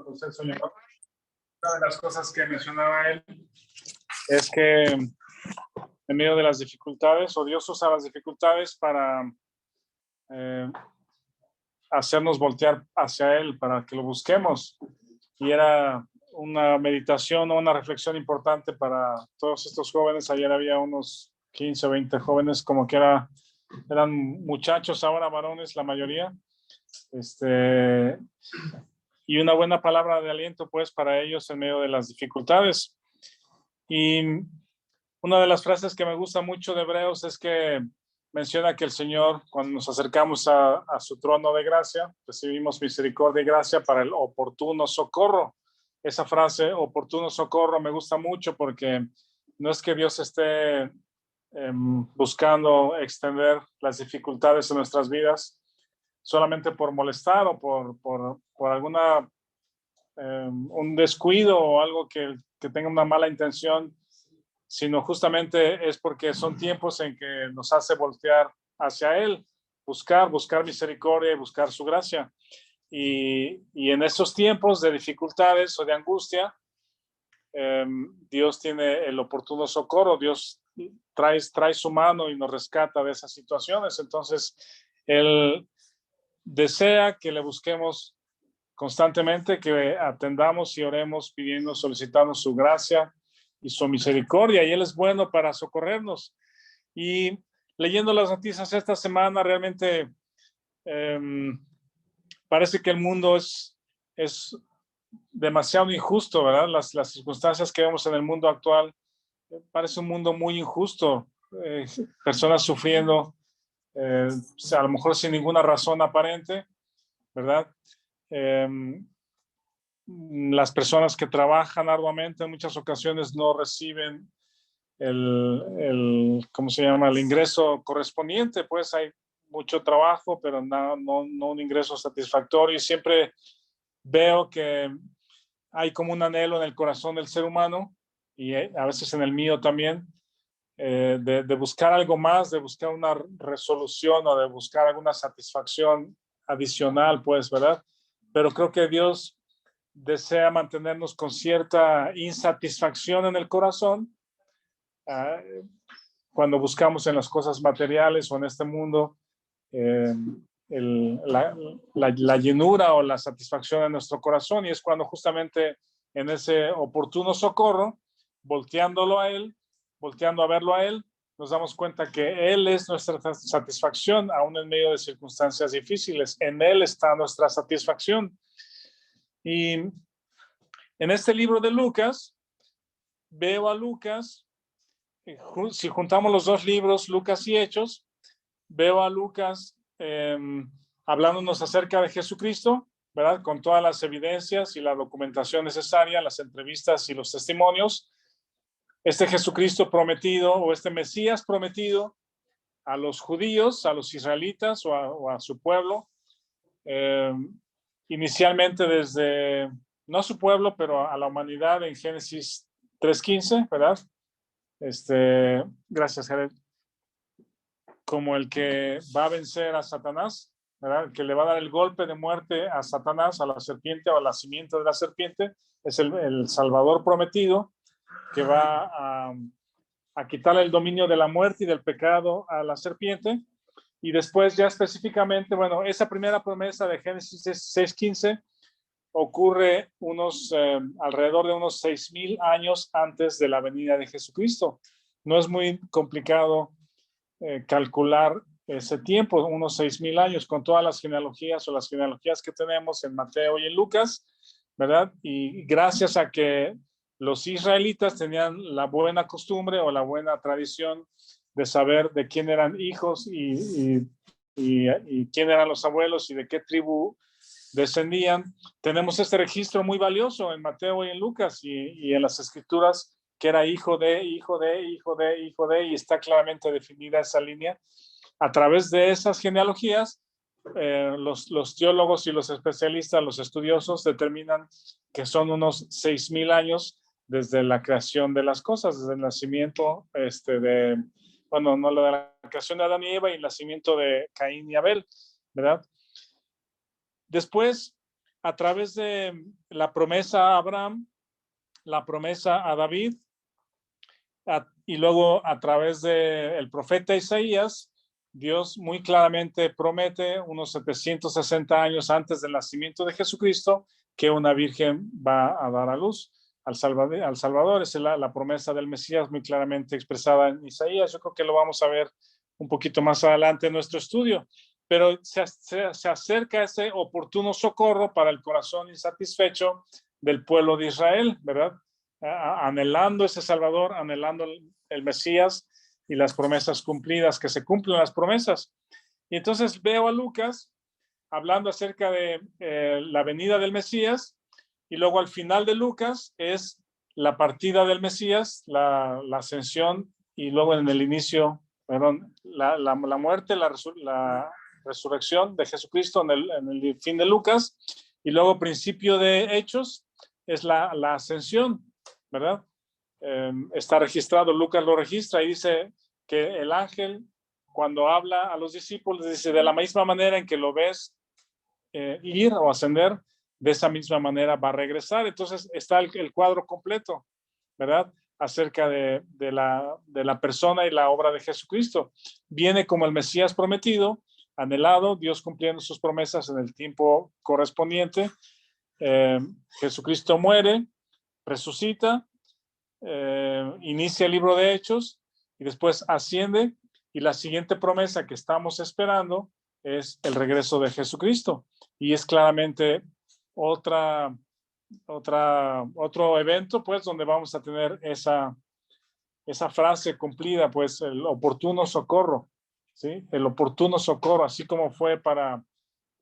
proceso. Una de las cosas que mencionaba él es que en medio de las dificultades, o Dios usa las dificultades para hacernos voltear hacia Él, para que lo busquemos. Y era una meditación o una reflexión importante para todos estos jóvenes. Ayer había unos 15 o 20 jóvenes, como que eran muchachos, ahora varones la mayoría. Y una buena palabra de aliento pues para ellos en medio de las dificultades. Y una de las frases que me gusta mucho de Hebreos es que menciona que el Señor, cuando nos acercamos a su trono de gracia, recibimos misericordia y gracia para el oportuno socorro. Esa frase, oportuno socorro, me gusta mucho porque no es que Dios esté buscando extender las dificultades en nuestras vidas solamente por molestar o por alguna un descuido o algo que tenga una mala intención, sino justamente es porque son tiempos en que nos hace voltear hacia Él, buscar misericordia y buscar su gracia. Y en esos tiempos de dificultades o de angustia, Dios tiene el oportuno socorro, Dios trae su mano y nos rescata de esas situaciones. Entonces, Él desea que le busquemos constantemente, que atendamos y oremos pidiendo, solicitando su gracia y su misericordia, y Él es bueno para socorrernos. Y leyendo las noticias esta semana, realmente parece que el mundo es demasiado injusto, ¿verdad? Las circunstancias que vemos en el mundo actual, parece un mundo muy injusto, personas sufriendo, a lo mejor sin ninguna razón aparente, ¿verdad? Las personas que trabajan arduamente en muchas ocasiones no reciben ¿cómo se llama? El ingreso correspondiente. Pues hay mucho trabajo, pero no un ingreso satisfactorio. Y siempre veo que hay como un anhelo en el corazón del ser humano, y a veces en el mío también, de buscar algo más, de buscar una resolución o de buscar alguna satisfacción adicional, pues, ¿verdad? Pero creo que Dios desea mantenernos con cierta insatisfacción en el corazón cuando buscamos en las cosas materiales o en este mundo la llenura o la satisfacción en nuestro corazón, y es cuando justamente en ese oportuno socorro, volteando a verlo a Él, nos damos cuenta que Él es nuestra satisfacción, aún en medio de circunstancias difíciles. En Él está nuestra satisfacción. Y en este libro de Lucas, veo a Lucas, si juntamos los dos libros, Lucas y Hechos, veo a Lucas hablándonos acerca de Jesucristo, ¿verdad? Con todas las evidencias y la documentación necesaria, las entrevistas y los testimonios. Este Jesucristo prometido, o este Mesías prometido a los judíos, a los israelitas o a su pueblo, inicialmente desde, no a su pueblo, pero a la humanidad en Génesis 3:15, ¿verdad? Gracias, Jared. Como el que va a vencer a Satanás, ¿verdad? Que le va a dar el golpe de muerte a Satanás, a la serpiente o a la simiente de la serpiente, es el Salvador prometido que va a quitarle el dominio de la muerte y del pecado a la serpiente. Y después ya específicamente, bueno, esa primera promesa de Génesis 6:15 ocurre alrededor de unos 6,000 años antes de la venida de Jesucristo. No es muy complicado calcular ese tiempo, unos 6,000 años, con todas las genealogías o las genealogías que tenemos en Mateo y en Lucas, ¿verdad? Y gracias a que los israelitas tenían la buena costumbre o la buena tradición de saber de quién eran hijos y quién eran los abuelos y de qué tribu descendían, tenemos este registro muy valioso en Mateo y en Lucas y en las escrituras, que era hijo de, y está claramente definida esa línea. A través de esas genealogías, los teólogos y los especialistas, los estudiosos, determinan que son unos 6,000 años desde la creación de las cosas, desde el nacimiento no de la creación de Adán y Eva y el nacimiento de Caín y Abel, ¿verdad? Después, a través de la promesa a Abraham, la promesa a David, y luego a través del profeta Isaías, Dios muy claramente promete unos 760 años antes del nacimiento de Jesucristo que una virgen va a dar a luz al Salvador. Esa es la promesa del Mesías muy claramente expresada en Isaías. Yo creo que lo vamos a ver un poquito más adelante en nuestro estudio. Pero se acerca ese oportuno socorro para el corazón insatisfecho del pueblo de Israel, ¿verdad? Anhelando ese Salvador, anhelando el Mesías y las promesas cumplidas, que se cumplen las promesas. Y entonces veo a Lucas hablando acerca de la venida del Mesías, y luego al final de Lucas es la partida del Mesías, la ascensión, y luego en el inicio, perdón, la muerte, la resurrección de Jesucristo en el fin de Lucas, y luego principio de Hechos es la ascensión, ¿verdad? Está registrado, Lucas lo registra y dice que el ángel, cuando habla a los discípulos, dice: de la misma manera en que lo ves ir o ascender, de esa misma manera va a regresar. Entonces está el cuadro completo, ¿verdad? Acerca de la persona y la obra de Jesucristo. Viene como el Mesías prometido, anhelado, Dios cumpliendo sus promesas en el tiempo correspondiente. Jesucristo muere, resucita, inicia el libro de Hechos y después asciende, y la siguiente promesa que estamos esperando es el regreso de Jesucristo, y es claramente otro evento, pues, donde vamos a tener esa frase cumplida, pues, el oportuno socorro, ¿sí? El oportuno socorro, así como fue para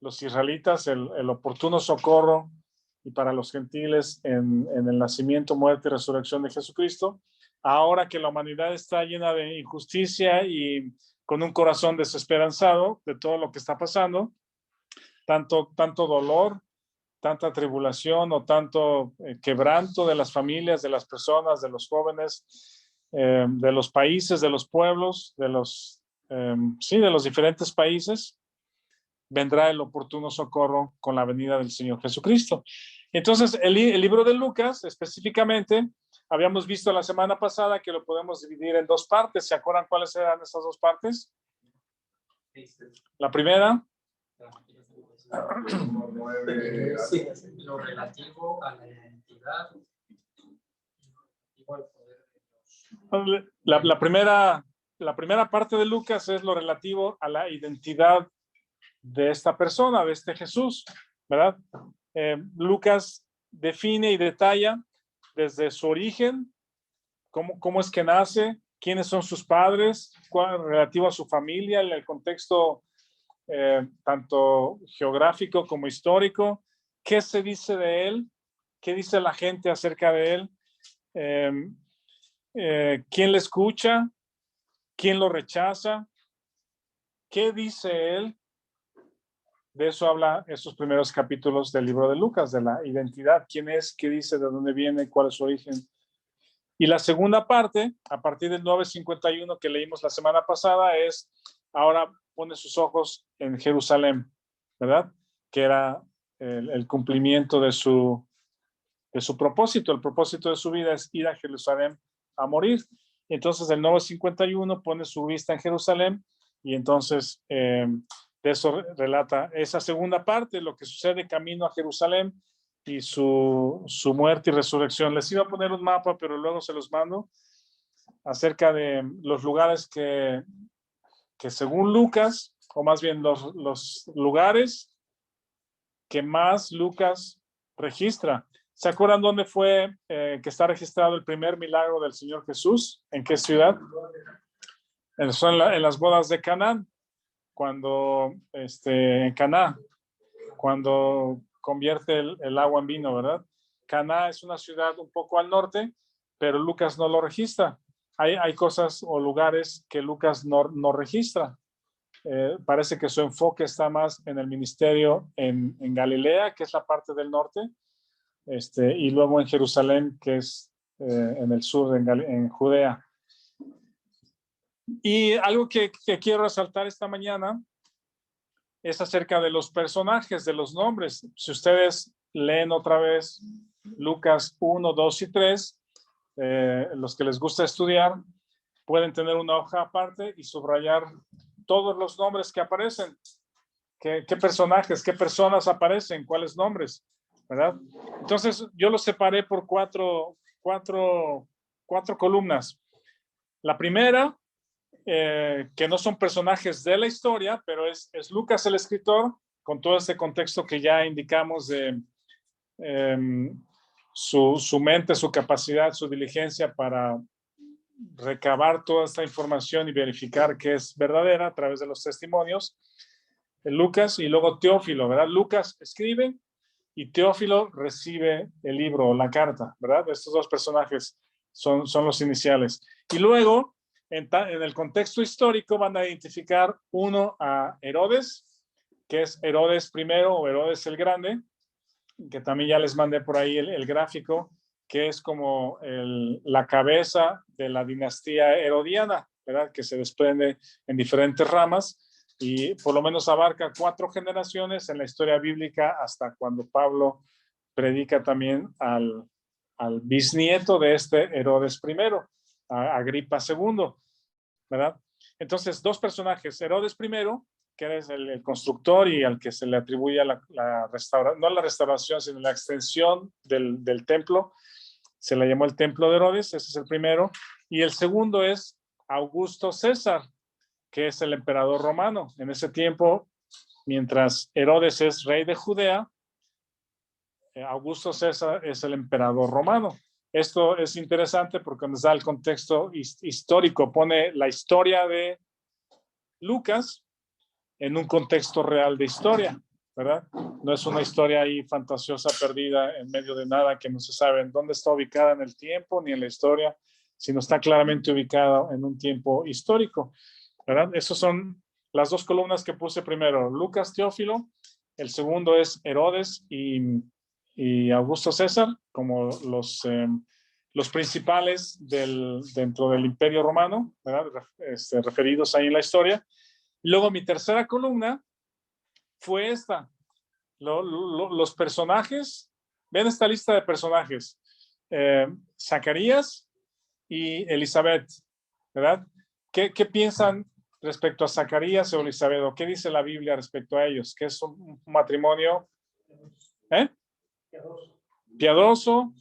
los israelitas el oportuno socorro, y para los gentiles en el nacimiento, muerte y resurrección de Jesucristo. Ahora que la humanidad está llena de injusticia y con un corazón desesperanzado de todo lo que está pasando, tanto dolor, tanta tribulación o tanto quebranto de las familias, de las personas, de los jóvenes, de los países, de los pueblos, de los diferentes países, vendrá el oportuno socorro con la venida del Señor Jesucristo. Entonces, el libro de Lucas, específicamente, habíamos visto la semana pasada que lo podemos dividir en dos partes. ¿Se acuerdan cuáles eran esas dos partes? La primera. Lo relativo a la identidad. La primera parte de Lucas es lo relativo a la identidad de esta persona, de este Jesús, ¿verdad? Lucas define y detalla desde su origen, cómo es que nace, quiénes son sus padres, relativo a su familia, el contexto tanto geográfico como histórico, qué se dice de él, qué dice la gente acerca de él, quién le escucha, quién lo rechaza, qué dice él. De eso habla esos primeros capítulos del libro de Lucas, de la identidad, quién es, qué dice, de dónde viene, cuál es su origen. Y la segunda parte, a partir del 9:51 que leímos la semana pasada, es ahora pone sus ojos en Jerusalén, ¿verdad? Que era el cumplimiento de su propósito. El propósito de su vida es ir a Jerusalén a morir. Entonces el 9:51 pone su vista en Jerusalén, y entonces de eso relata esa segunda parte, lo que sucede camino a Jerusalén y su muerte y resurrección. Les iba a poner un mapa, pero luego se los mando, acerca de los lugares que según Lucas, o más bien los lugares que más Lucas registra. ¿Se acuerdan dónde fue que está registrado el primer milagro del Señor Jesús? ¿En qué ciudad? En las bodas de Caná, cuando en Caná, cuando convierte el agua en vino, ¿verdad? Caná es una ciudad un poco al norte, pero Lucas no lo registra. Hay cosas o lugares que Lucas no registra. Parece que su enfoque está más en el ministerio en Galilea, que es la parte del norte, y luego en Jerusalén, que es en el sur, en Judea. Y algo que quiero resaltar esta mañana es acerca de los personajes, de los nombres. Si ustedes leen otra vez Lucas 1, 2 y 3, los que les gusta estudiar, pueden tener una hoja aparte y subrayar todos los nombres que aparecen. ¿Qué personajes, qué personas aparecen? ¿Cuáles nombres? ¿Verdad? Entonces, yo los separé por cuatro columnas. La primera, que no son personajes de la historia, pero es Lucas el escritor, con todo este contexto que ya indicamos de su mente, su capacidad, su diligencia para recabar toda esta información y verificar que es verdadera a través de los testimonios. Lucas y luego Teófilo, ¿verdad? Lucas escribe y Teófilo recibe el libro, la carta, ¿verdad? Estos dos personajes son los iniciales. Y luego, en el contexto histórico, van a identificar uno a Herodes, que es Herodes I o Herodes el Grande, que también ya les mandé por ahí el gráfico, que es como la cabeza de la dinastía herodiana, ¿verdad? Que se desprende en diferentes ramas y por lo menos abarca 4 generaciones en la historia bíblica hasta cuando Pablo predica también al bisnieto de este Herodes I, a Agripa II, ¿verdad? Entonces, 2 personajes, Herodes I, que es el constructor y al que se le atribuye la restauración, no la restauración, sino la extensión del templo, se le llamó el templo de Herodes, ese es el primero, y el segundo es Augusto César, que es el emperador romano. En ese tiempo, mientras Herodes es rey de Judea, Augusto César es el emperador romano. Esto es interesante porque nos da el contexto histórico, pone la historia de Lucas en un contexto real de historia, ¿verdad? No es una historia ahí fantasiosa perdida en medio de nada que no se sabe en dónde está ubicada en el tiempo ni en la historia, sino está claramente ubicada en un tiempo histórico, ¿verdad? Esas son las 2 columnas que puse primero, Lucas, Teófilo, el segundo es Herodes y Augusto César, como los principales dentro del Imperio Romano, ¿verdad? Referidos ahí en la historia. Luego mi tercera columna fue esta. Los personajes, ven esta lista de personajes. Zacarías y Elizabeth, ¿verdad? ¿Qué piensan respecto a Zacarías o Elizabeth? ¿O qué dice la Biblia respecto a ellos? ¿Qué es un matrimonio? Piadoso,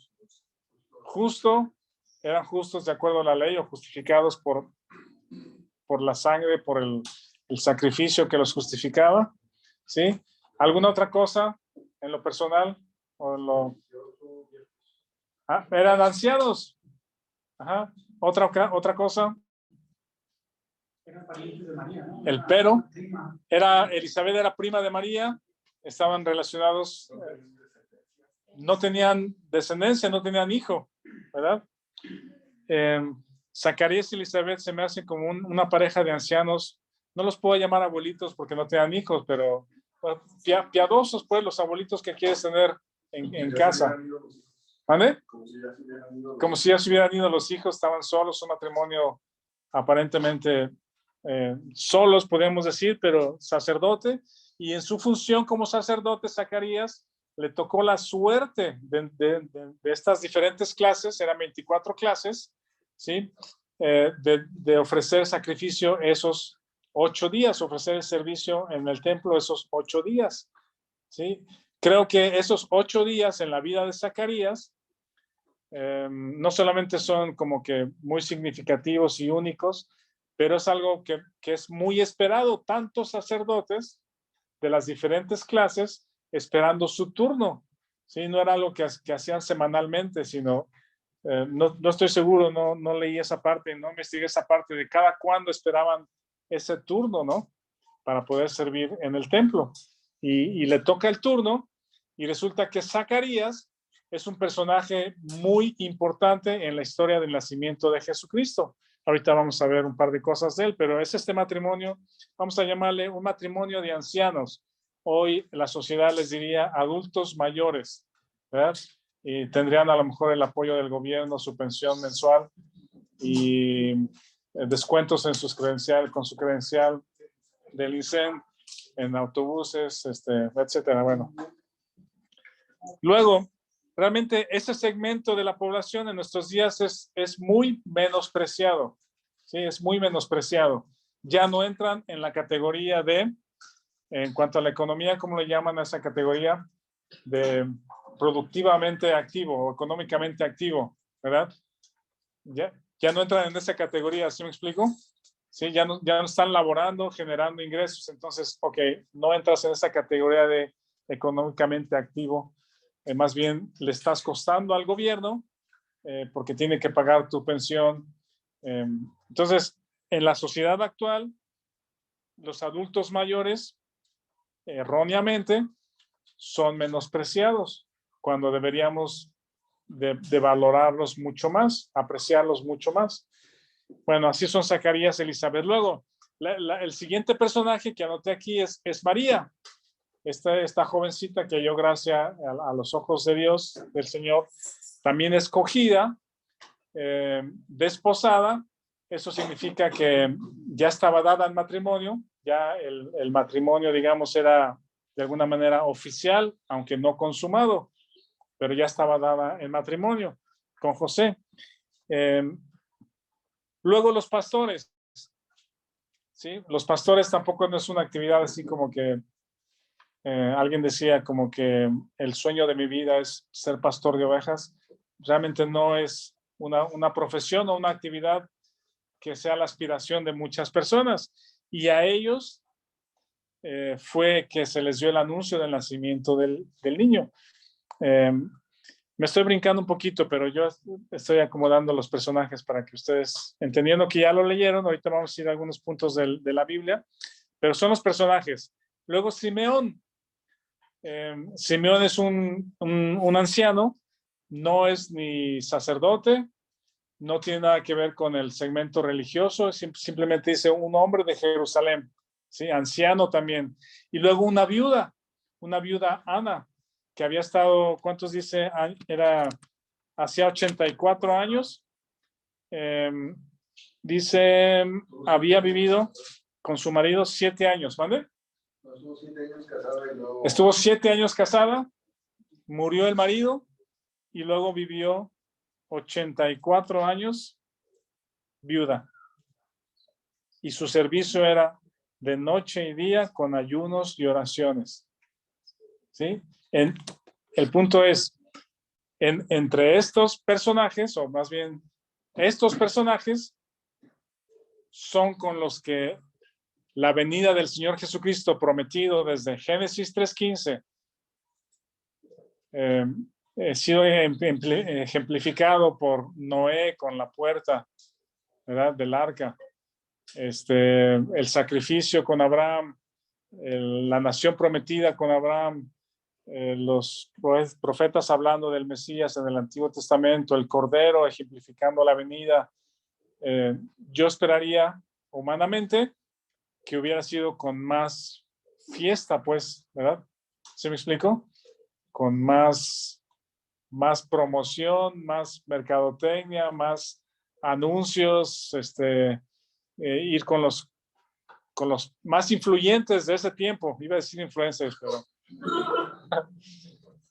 justo, eran justos de acuerdo a la ley o justificados por la sangre, por el sacrificio que los justificaba, ¿sí? ¿Alguna otra cosa en lo personal? Eran ancianos. Ajá. Otra cosa. Eran parientes de María, ¿no? El pero. Elizabeth era prima de María, estaban relacionados, no tenían descendencia, no tenían hijo, ¿verdad? Zacarías y Elizabeth se me hacen como una pareja de ancianos, no los puedo llamar abuelitos porque no tenían hijos, pero piadosos, pues, los abuelitos que quieres tener en casa. ¿Vale? Como si ya se hubieran ido los hijos, estaban solos, un matrimonio aparentemente solos, podemos decir, pero sacerdote, y en su función como sacerdote, Zacarías le tocó la suerte de estas diferentes clases, eran 24 clases, ¿sí? De ofrecer sacrificio esos 8 días, ofrecer el servicio en el templo esos 8 días, ¿sí? Creo que esos 8 días en la vida de Zacarías no solamente son como que muy significativos y únicos, pero es algo que es muy esperado, tantos sacerdotes de las diferentes clases esperando su turno, ¿sí? No era algo que hacían semanalmente, sino, no estoy seguro, no leí esa parte, no investigué esa parte de cada cuándo esperaban ese turno, ¿no? Para poder servir en el templo. Y le toca el turno y resulta que Zacarías es un personaje muy importante en la historia del nacimiento de Jesucristo. Ahorita vamos a ver un par de cosas de él, pero es este matrimonio, vamos a llamarle un matrimonio de ancianos. Hoy la sociedad les diría adultos mayores, ¿verdad? Y tendrían a lo mejor el apoyo del gobierno, su pensión mensual y descuentos en sus credenciales, con su credencial del INSEN en autobuses, etcétera. Bueno, luego, realmente ese segmento de la población en nuestros días es muy menospreciado. Sí, es muy menospreciado. Ya no entran en la categoría de, en cuanto a la economía, ¿cómo le llaman a esa categoría? De productivamente activo o económicamente activo, ¿verdad? Ya no entran en esa categoría, ¿sí me explico? Sí, ya no están laborando, generando ingresos, entonces, ok, no entras en esa categoría de económicamente activo, más bien le estás costando al gobierno porque tiene que pagar tu pensión. Entonces, en la sociedad actual, los adultos mayores, erróneamente, son menospreciados cuando deberíamos de valorarlos mucho más, apreciarlos mucho más. Bueno, así son Zacarías y Elizabeth. Luego, el siguiente personaje que anoté aquí es María, esta jovencita que halló gracia a los ojos de Dios, del Señor, también escogida, desposada. Eso significa que ya estaba dada en matrimonio, ya el matrimonio, digamos, era de alguna manera oficial, aunque no consumado, pero ya estaba dada en matrimonio con José. Luego los pastores, ¿sí? Los pastores tampoco no es una actividad así como que alguien decía como que el sueño de mi vida es ser pastor de ovejas. Realmente no es una profesión o una actividad que sea la aspiración de muchas personas. Y a ellos fue que se les dio el anuncio del nacimiento del niño. Me estoy brincando un poquito, pero yo estoy acomodando los personajes para que ustedes, entendiendo que ya lo leyeron, ahorita vamos a ir a algunos puntos de la Biblia, pero son los personajes. Luego Simeón. Simeón es un anciano, no es ni sacerdote, no tiene nada que ver con el segmento religioso, simplemente dice un hombre de Jerusalén, ¿sí? Anciano también. Y luego una viuda Ana, que había estado, ¿cuántos dice? Era hacía 84 años. Dice, había vivido con su marido 7 años, ¿vale? Estuvo 7 años casada y luego... Estuvo 7 años casada, murió el marido y luego vivió 84 años viuda. Y su servicio era de noche y día con ayunos y oraciones. ¿Sí? El punto es, entre estos personajes, o más bien estos personajes, son con los que la venida del Señor Jesucristo prometido desde Génesis 3:15 ha sido ejemplificado por Noé con la puerta, ¿verdad?, del arca, el sacrificio con Abraham, la nación prometida con Abraham, los profetas hablando del Mesías en el Antiguo Testamento, el Cordero ejemplificando la venida. Yo esperaría humanamente que hubiera sido con más fiesta, pues, ¿verdad? ¿Sí me explico? Con más promoción, más mercadotecnia, más anuncios, ir con los más influyentes de ese tiempo. Iba a decir influencers, pero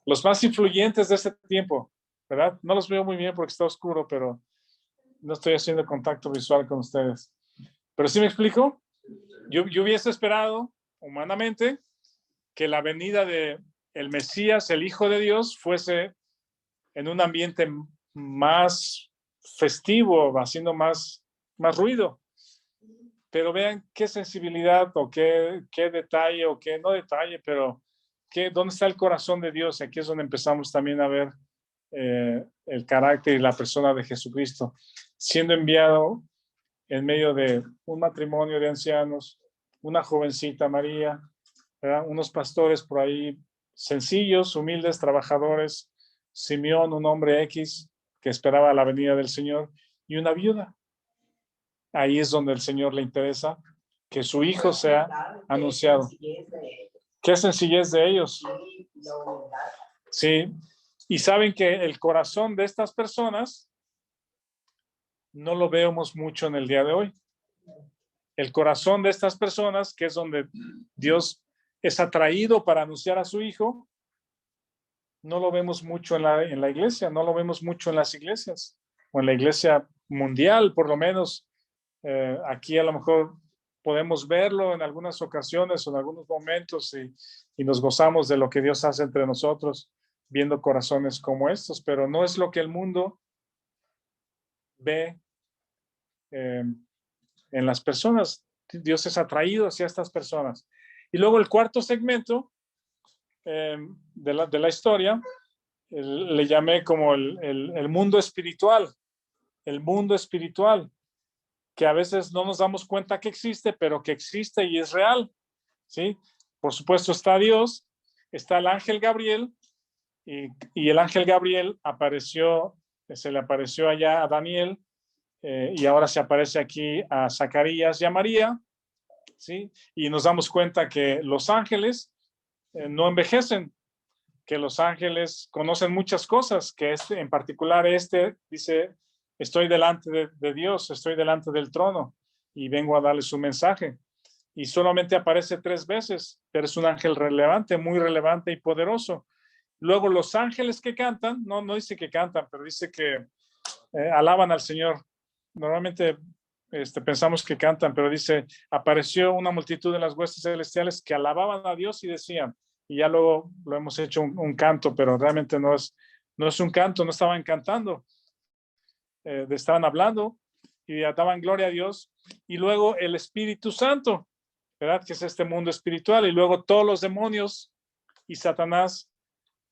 los más influyentes de ese tiempo, ¿verdad? No los veo muy bien porque está oscuro, pero no estoy haciendo contacto visual con ustedes. Pero ¿sí me explico? Yo hubiese esperado humanamente que la venida de el Mesías, el Hijo de Dios, fuese en un ambiente más festivo, haciendo más ruido. Pero vean qué sensibilidad o qué detalle o qué, no detalle, pero dónde está el corazón de Dios. Aquí es donde empezamos también a ver el carácter y la persona de Jesucristo, siendo enviado en medio de un matrimonio de ancianos, una jovencita María, ¿verdad?, unos pastores por ahí sencillos, humildes, trabajadores, Simeón, un hombre X que esperaba la venida del Señor, y una viuda. Ahí es donde el Señor le interesa que su hijo sea anunciado. Qué sencillez de ellos. Sí. Y saben que el corazón de estas personas no lo vemos mucho en el día de hoy. El corazón de estas personas, que es donde Dios es atraído para anunciar a su hijo, no lo vemos mucho en la iglesia, no lo vemos mucho en las iglesias, o en la iglesia mundial, por lo menos. Aquí a lo mejor podemos verlo en algunas ocasiones o en algunos momentos y nos gozamos de lo que Dios hace entre nosotros, viendo corazones como estos, pero no es lo que el mundo ve en las personas. Dios es atraído hacia estas personas. Y luego el cuarto segmento de la historia, le llamé como el mundo espiritual, que a veces no nos damos cuenta que existe, pero que existe y es real, ¿sí? Por supuesto está Dios, está el ángel Gabriel, y el ángel Gabriel se le apareció allá a Daniel, y ahora se aparece aquí a Zacarías y a María, ¿sí? Y nos damos cuenta que los ángeles no envejecen, que los ángeles conocen muchas cosas, que en particular dice, estoy delante de Dios, estoy delante del trono y vengo a darle su mensaje. Y solamente aparece 3 veces, pero es un ángel relevante, muy relevante y poderoso. Luego los ángeles que cantan, no dice que cantan, pero dice que alaban al Señor. Normalmente pensamos que cantan, pero dice, apareció una multitud de las huestes celestiales que alababan a Dios y decían, y ya luego lo hemos hecho un canto, pero realmente no es un canto, no estaban cantando, estaban hablando y daban gloria a Dios. Y luego el Espíritu Santo, ¿verdad? Que es este mundo espiritual, y luego todos los demonios y Satanás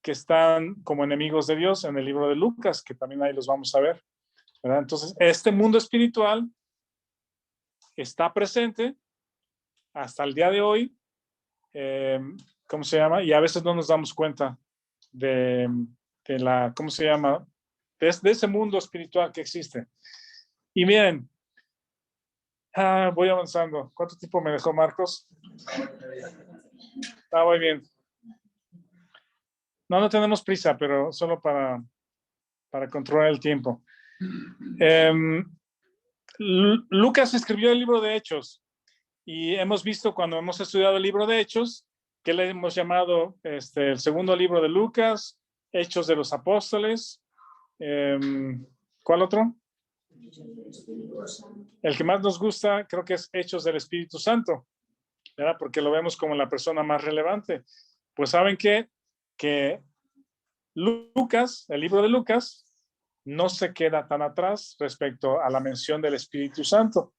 que están como enemigos de Dios en el libro de Lucas, que también ahí los vamos a ver, ¿verdad? Entonces, este mundo espiritual está presente hasta el día de hoy, ¿cómo se llama? Y a veces no nos damos cuenta de ¿cómo se llama? De ese mundo espiritual que existe. Y miren, voy avanzando. ¿Cuánto tiempo me dejó Marcos? Muy bien. No tenemos prisa, pero solo para controlar el tiempo. Lucas escribió el libro de Hechos, y hemos visto cuando hemos estudiado el libro de Hechos que le hemos llamado el segundo libro de Lucas, Hechos de los Apóstoles. ¿Cuál otro? El que más nos gusta creo que es Hechos del Espíritu Santo, ¿verdad? Porque lo vemos como la persona más relevante. Pues saben que Lucas, el libro de Lucas, no se queda tan atrás respecto a la mención del Espíritu Santo,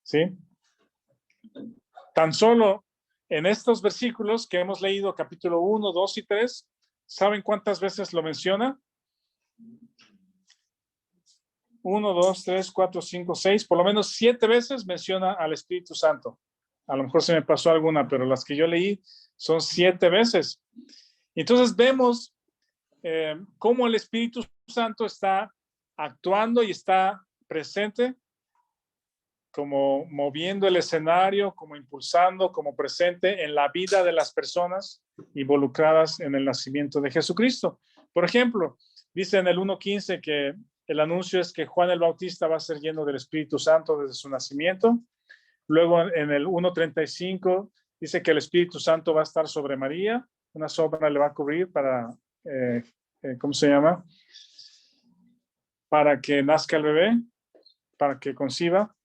¿sí? Tan solo en estos versículos que hemos leído, capítulo 1, 2 y 3, ¿saben cuántas veces lo menciona? 1, 2, 3, 4, 5, 6, por lo menos 7 veces menciona al Espíritu Santo. A lo mejor se me pasó alguna, pero las que yo leí son 7 veces. Entonces vemos cómo el Espíritu Santo está actuando y está presente, como moviendo el escenario, como impulsando, como presente en la vida de las personas involucradas en el nacimiento de Jesucristo. Por ejemplo, dice en el 1:15 que el anuncio es que Juan el Bautista va a ser lleno del Espíritu Santo desde su nacimiento. Luego en el 1:35 dice que el Espíritu Santo va a estar sobre María, una sombra le va a cubrir para, ¿cómo se llama? Para que nazca el bebé, para que conciba.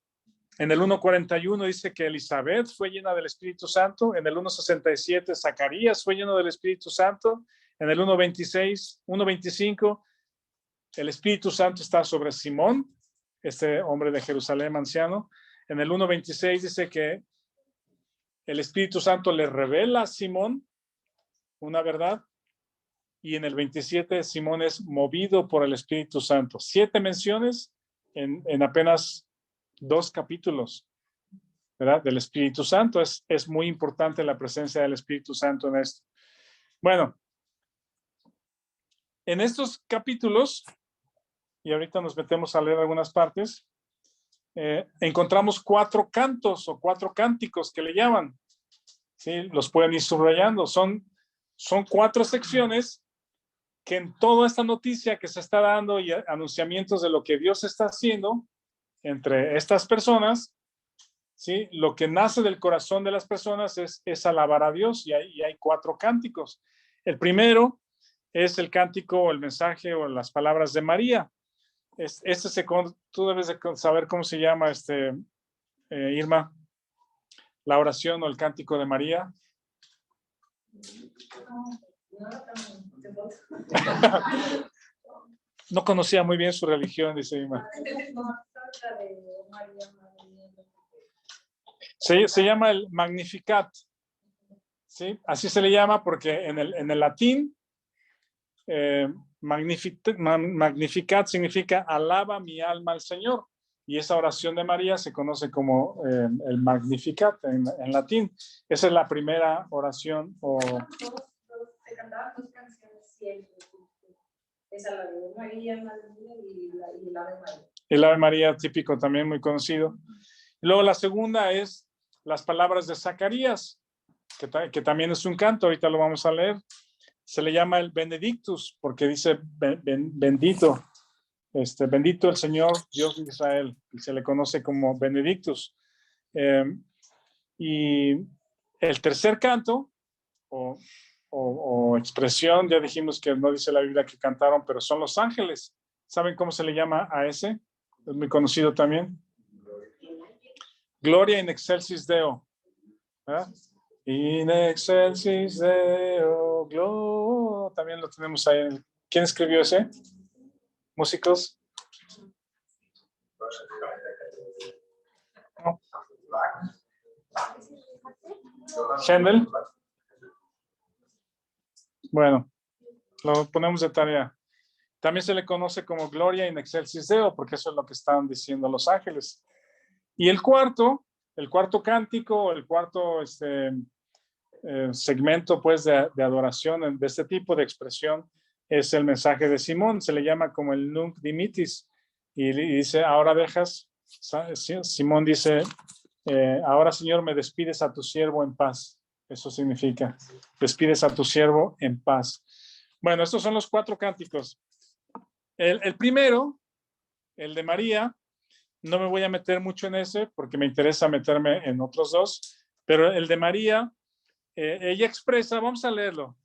En el 1:41 dice que Elizabeth fue llena del Espíritu Santo. En el 1:67 Zacarías fue lleno del Espíritu Santo. En el 1:25 el Espíritu Santo está sobre Simón, este hombre de Jerusalén anciano. En el 1:26 dice que el Espíritu Santo le revela a Simón una verdad. Y en el 27 Simón es movido por el Espíritu Santo. 7 menciones en apenas 2 capítulos, ¿verdad? Del Espíritu Santo. Es muy importante la presencia del Espíritu Santo en esto. Bueno, en estos capítulos, y ahorita nos metemos a leer algunas partes, encontramos 4 cantos o 4 cánticos que le llaman, ¿sí? Los pueden ir subrayando. Son 4 secciones que en toda esta noticia que se está dando y anunciamientos de lo que Dios está haciendo entre estas personas, ¿sí? Lo que nace del corazón de las personas es alabar a Dios, y hay 4 cánticos. El primero es el cántico o el mensaje o las palabras de María. Tú debes de saber cómo se llama, Irma, la oración o el cántico de María. No conocía muy bien su religión, dice Irma. Se llama el Magnificat, ¿sí? Así se le llama porque en el latín Magnificat significa alaba mi alma al Señor, y esa oración de María se conoce como el Magnificat en latín. Esa es la primera oración. Se cantaban 2 canciones siempre. Esa la de María y la de María. El Ave María típico también muy conocido. Luego la segunda es las palabras de Zacarías, que también es un canto, ahorita lo vamos a leer. Se le llama el Benedictus porque dice bendito, bendito el Señor Dios de Israel, y se le conoce como Benedictus. Y el tercer canto o expresión, ya dijimos que no dice la Biblia que cantaron, pero son los ángeles. ¿Saben cómo se le llama a ese? Es muy conocido también. Gloria in excelsis Deo. ¿Verdad? In excelsis Deo, gloria. También lo tenemos ahí. ¿Quién escribió ese? ¿Músicos? No. ¿Händel? Bueno, lo ponemos de tarea. También se le conoce como Gloria in excelsis Deo, porque eso es lo que están diciendo los ángeles. Y el cuarto cántico, el cuarto segmento pues de adoración de este tipo de expresión es el mensaje de Simón. Se le llama como el Nunc Dimittis, y dice, ahora dejas, Simón dice, ahora Señor me despides a tu siervo en paz. Eso significa, despides a tu siervo en paz. Bueno, estos son los 4 cánticos. El primero, el de María, no me voy a meter mucho en ese porque me interesa meterme en otros 2, pero el de María, ella expresa, vamos a leerlo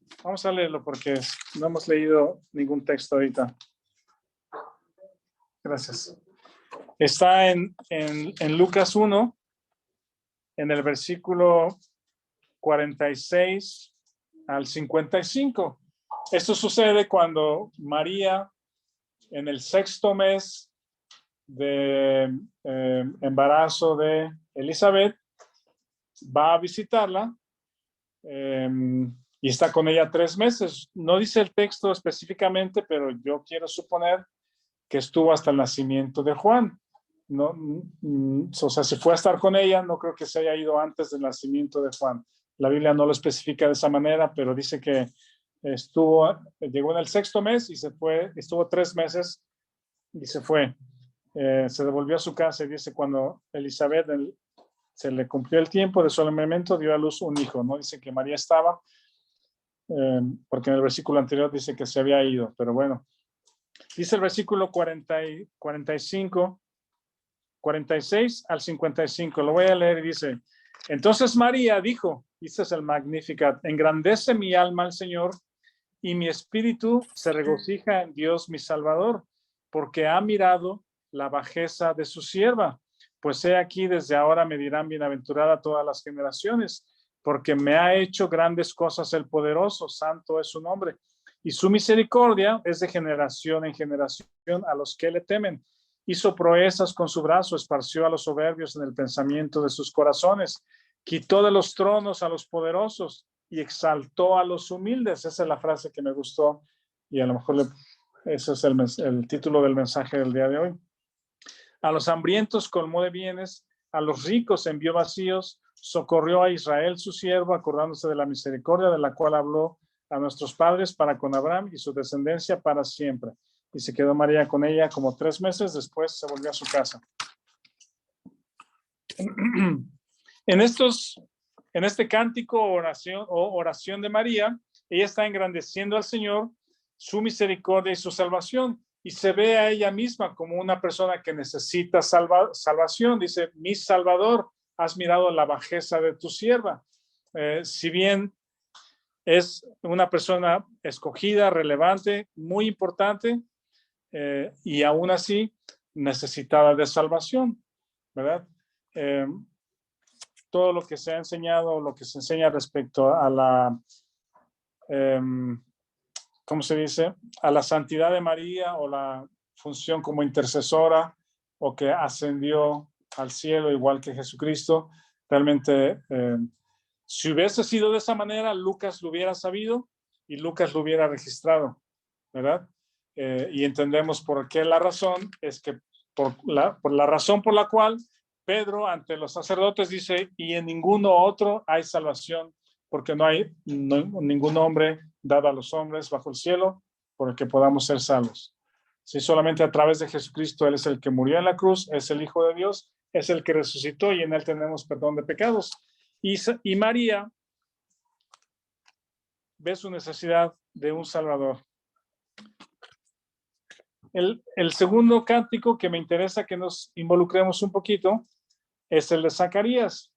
porque no hemos leído ningún texto ahorita. Gracias. Está en Lucas 1, en el versículo 46 al 55. Esto sucede cuando María, en el 6º mes de embarazo de Elizabeth, va a visitarla y está con ella 3 meses. No dice el texto específicamente, pero yo quiero suponer que estuvo hasta el nacimiento de Juan. No, o sea, si fue a estar con ella, no creo que se haya ido antes del nacimiento de Juan. La Biblia no lo especifica de esa manera, pero dice que llegó en el 6º mes y se fue, estuvo 3 meses y se fue. Se devolvió a su casa, y dice, cuando Elizabeth se le cumplió el tiempo de su alumbramiento, dio a luz un hijo. No dice que María estaba, porque en el versículo anterior dice que se había ido, pero bueno. Dice el versículo 46 al 55, lo voy a leer y dice, entonces María dijo, este es el Magnificat, engrandece mi alma al Señor y mi espíritu se regocija en Dios mi Salvador, porque ha mirado la bajeza de su sierva. Pues he aquí, desde ahora me dirán bienaventurada todas las generaciones, porque me ha hecho grandes cosas el poderoso, santo es su nombre. Y su misericordia es de generación en generación a los que le temen. Hizo proezas con su brazo, esparció a los soberbios en el pensamiento de sus corazones. Quitó de los tronos a los poderosos y exaltó a los humildes. Esa es la frase que me gustó y a lo mejor ese es el título del mensaje del día de hoy. A los hambrientos colmó de bienes, a los ricos envió vacíos, socorrió a Israel su siervo, acordándose de la misericordia de la cual habló a nuestros padres para con Abraham y su descendencia para siempre. Y se quedó María con ella como 3 meses, después se volvió a su casa. En este cántico oración de María, ella está engrandeciendo al Señor, su misericordia y su salvación, y se ve a ella misma como una persona que necesita salvación. Dice, mi Salvador, has mirado la bajeza de tu sierva. Si bien es una persona escogida, relevante, muy importante, y aún así necesitada de salvación, ¿verdad? Todo lo que se ha enseñado, lo que se enseña respecto a la, ¿cómo se dice? A la santidad de María o la función como intercesora o que ascendió al cielo igual que Jesucristo, realmente si hubiese sido de esa manera, Lucas lo hubiera sabido y Lucas lo hubiera registrado, ¿verdad? Y entendemos por qué la razón es que por la razón por la cual Pedro ante los sacerdotes dice, y en ninguno otro hay salvación, porque no hay ningún nombre dado a los hombres bajo el cielo por el que podamos ser salvos. Si solamente a través de Jesucristo, Él es el que murió en la cruz, es el Hijo de Dios, es el que resucitó y en Él tenemos perdón de pecados. Y María ve su necesidad de un Salvador. El segundo cántico que me interesa que nos involucremos un poquito es el de Zacarías.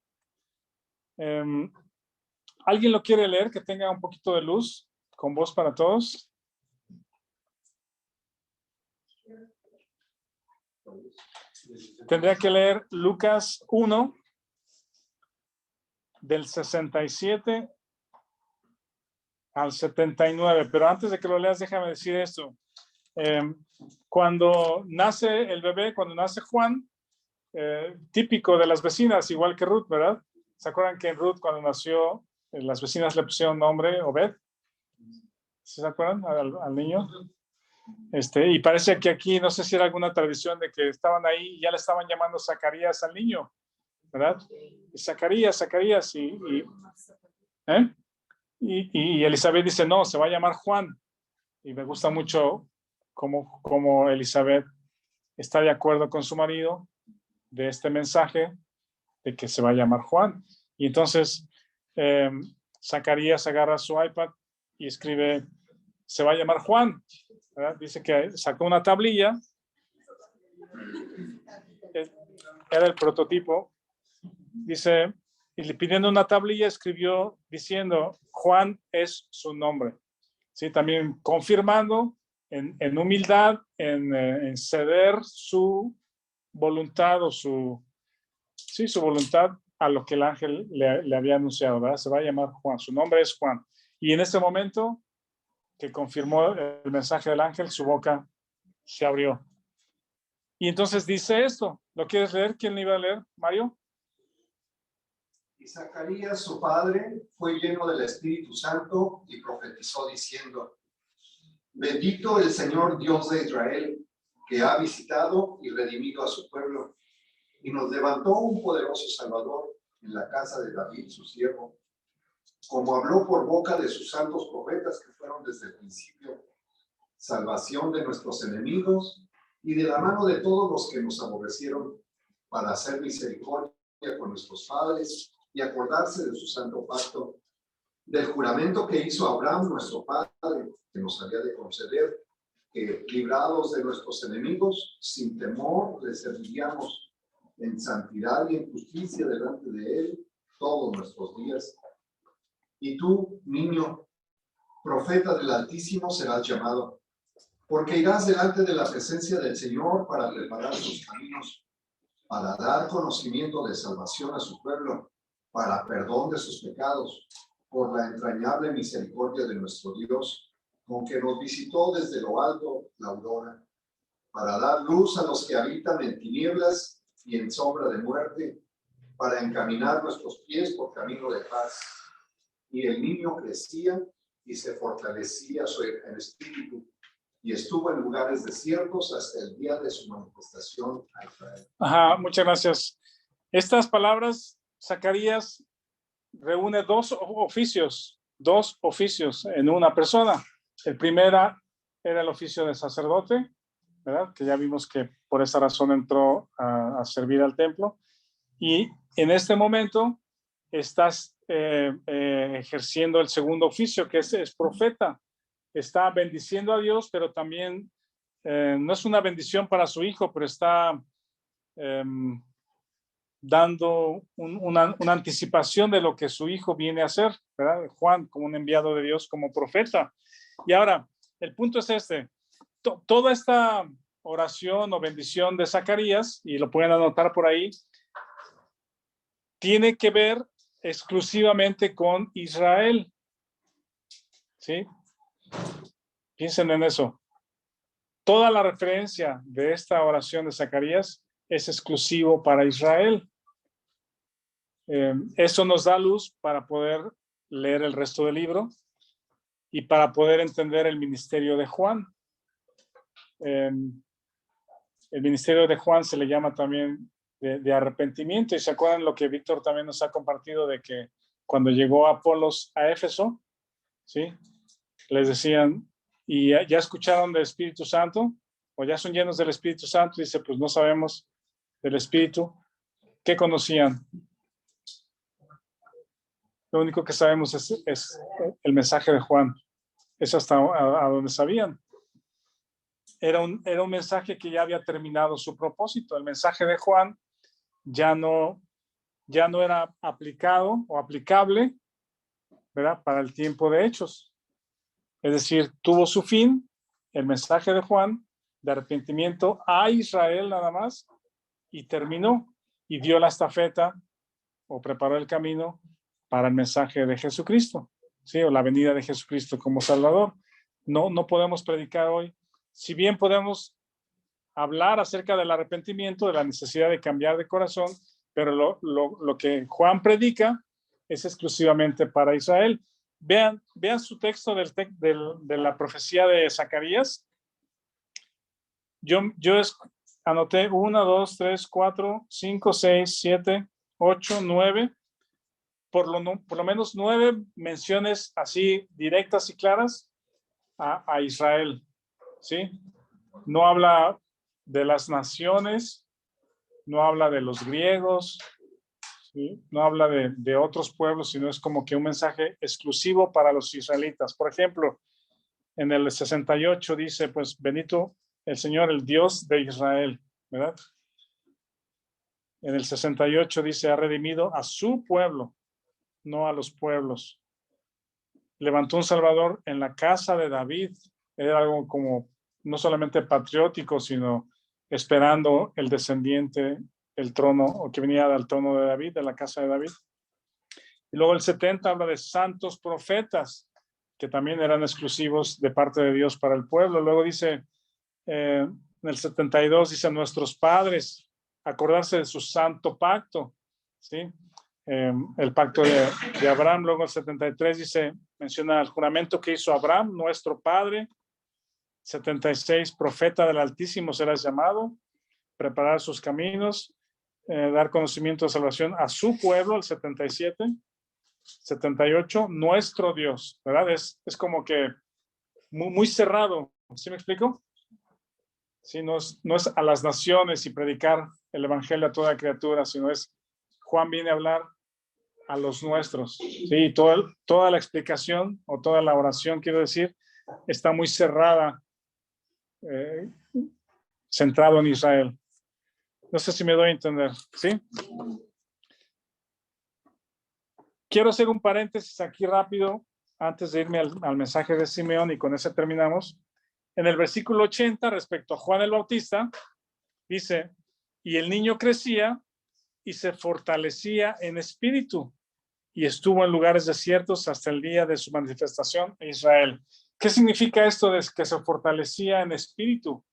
¿Alguien lo quiere leer? Que tenga un poquito de luz, con voz para todos. Tendría que leer Lucas 1, del 67 al 79. Pero antes de que lo leas, déjame decir esto. Cuando nace el bebé, cuando nace Juan, típico de las vecinas, igual que Ruth, ¿verdad? ¿Se acuerdan que Ruth cuando nació, las vecinas le pusieron nombre Obed? ¿Sí se acuerdan al niño? Y parece que aquí, no sé si era alguna tradición de que estaban ahí y ya le estaban llamando Zacarías al niño, ¿verdad? Y Zacarías, y Elizabeth dice, no, se va a llamar Juan. Y me gusta mucho cómo Elizabeth está de acuerdo con su marido de este mensaje de que se va a llamar Juan. Y entonces Zacarías agarra su iPad y escribe, se va a llamar Juan, ¿verdad? Dice que sacó una tablilla, era el prototipo, dice, y pidiendo una tablilla escribió diciendo, Juan es su nombre. ¿Sí? También confirmando en humildad, en ceder su voluntad o su voluntad a lo que el ángel le había anunciado, ¿verdad? Se va a llamar Juan, su nombre es Juan. Y en ese momento que confirmó el mensaje del ángel, su boca se abrió. Y entonces dice esto, ¿lo quieres leer? ¿Quién le iba a leer? ¿Mario? Y Zacarías, su padre, fue lleno del Espíritu Santo y profetizó diciendo, bendito el Señor Dios de Israel, que ha visitado y redimido a su pueblo, y nos levantó un poderoso Salvador en la casa de David, su siervo, como habló por boca de sus santos profetas que fueron desde el principio, salvación de nuestros enemigos y de la mano de todos los que nos aborrecieron, para hacer misericordia con nuestros padres y acordarse de su santo pacto, del juramento que hizo Abraham, nuestro padre, que nos había de conceder, que librados de nuestros enemigos, sin temor, le serviríamos en santidad y en justicia delante de él todos nuestros días. Y tú, niño, profeta del Altísimo, serás llamado, porque irás delante de la presencia del Señor para preparar sus caminos, para dar conocimiento de salvación a su pueblo, para perdón de sus pecados, por la entrañable misericordia de nuestro Dios, con que nos visitó desde lo alto la aurora, para dar luz a los que habitan en tinieblas y en sombra de muerte, para encaminar nuestros pies por camino de paz. Y el niño crecía y se fortalecía en espíritu, y estuvo en lugares desiertos hasta el día de su manifestación a Israel. Ajá, muchas gracias. Estas palabras, Zacarías reúne dos oficios en una persona. El primero era el oficio de sacerdote, ¿verdad? Que ya vimos que por esa razón entró a servir al templo. Y en este momento estás ejerciendo el segundo oficio, que es profeta. Está bendiciendo a Dios, pero también no es una bendición para su hijo, pero está dando una anticipación de lo que su hijo viene a hacer, ¿verdad? Juan como un enviado de Dios, como profeta. Y ahora, el punto es este. Toda esta oración o bendición de Zacarías, y lo pueden anotar por ahí, tiene que ver exclusivamente con Israel. ¿Sí? Piensen en eso. Toda la referencia de esta oración de Zacarías es exclusivo para Israel. Eso nos da luz para poder leer el resto del libro y para poder entender el ministerio de Juan. El ministerio de Juan se le llama también de arrepentimiento, y se acuerdan lo que Víctor también nos ha compartido de que cuando llegó Apolos a Éfeso, ¿sí? Les decían, ¿y ya escucharon del Espíritu Santo? ¿O ya son llenos del Espíritu Santo? Dice, pues no sabemos del Espíritu. ¿Qué conocían? Lo único que sabemos es el mensaje de Juan. Es hasta a donde sabían. Era un mensaje que ya había terminado su propósito. El mensaje de Juan ya no era aplicado o aplicable, ¿verdad? Para el tiempo de Hechos. Es decir, tuvo su fin el mensaje de Juan de arrepentimiento a Israel nada más, y terminó y dio la estafeta o preparó el camino para el mensaje de Jesucristo, ¿sí? O la venida de Jesucristo como Salvador. No podemos predicar hoy. Si bien podemos hablar acerca del arrepentimiento, de la necesidad de cambiar de corazón, pero lo que Juan predica es exclusivamente para Israel. Vean su texto de la profecía de Zacarías. Yo anoté 1, 2, 3, 4, 5, 6, 7, 8, 9. Por lo menos 9 menciones así directas y claras a Israel, ¿sí? No habla de las naciones, no habla de los griegos, ¿sí? No habla de otros pueblos, sino es como que un mensaje exclusivo para los israelitas. Por ejemplo, en el 68 dice, pues, bendito el Señor, el Dios de Israel, ¿verdad? En el 68 dice, ha redimido a su pueblo, no a los pueblos. Levantó un Salvador en la casa de David. Era algo como no solamente patriótico, sino esperando el descendiente, el trono, o que venía del trono de David, de la casa de David. Y luego el 70 habla de santos profetas, que también eran exclusivos de parte de Dios para el pueblo. Luego dice, en el 72 dice, nuestros padres, acordarse de su santo pacto, ¿sí? El pacto de Abraham. Luego el 73 dice, menciona el juramento que hizo Abraham, nuestro padre. 76, profeta del Altísimo serás llamado, preparar sus caminos, dar conocimiento de salvación a su pueblo. El 77, 78, nuestro Dios, ¿verdad? Es como que muy cerrado, ¿sí me explico? Sí, no es a las naciones y predicar el evangelio a toda criatura, sino es, Juan viene a hablar a los nuestros. Sí, toda la explicación o toda la oración, quiero decir, está muy cerrada, centrado en Israel. No sé si me doy a entender, ¿sí? Quiero hacer un paréntesis aquí rápido antes de irme al mensaje de Simeón, y con ese terminamos. En el versículo 80, respecto a Juan el Bautista, dice, y el niño crecía y se fortalecía en espíritu, y estuvo en lugares desiertos hasta el día de su manifestación en Israel. ¿Qué significa esto de que se fortalecía en espíritu?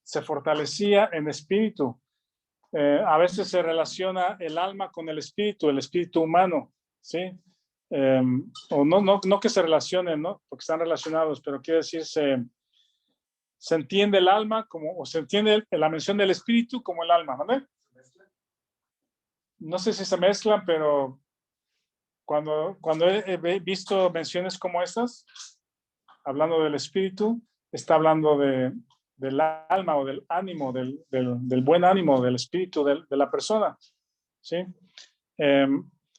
Se fortalecía en espíritu. A veces se relaciona el alma con el espíritu humano, ¿sí? O no que se relacionen, ¿no? Porque están relacionados, pero quiere decir se entiende el alma como, o se entiende la mención del espíritu como el alma, ¿vale? No sé si se mezclan, pero cuando he visto menciones como estas, hablando del espíritu, está hablando del alma o del ánimo, del buen ánimo, del espíritu de la persona, ¿sí?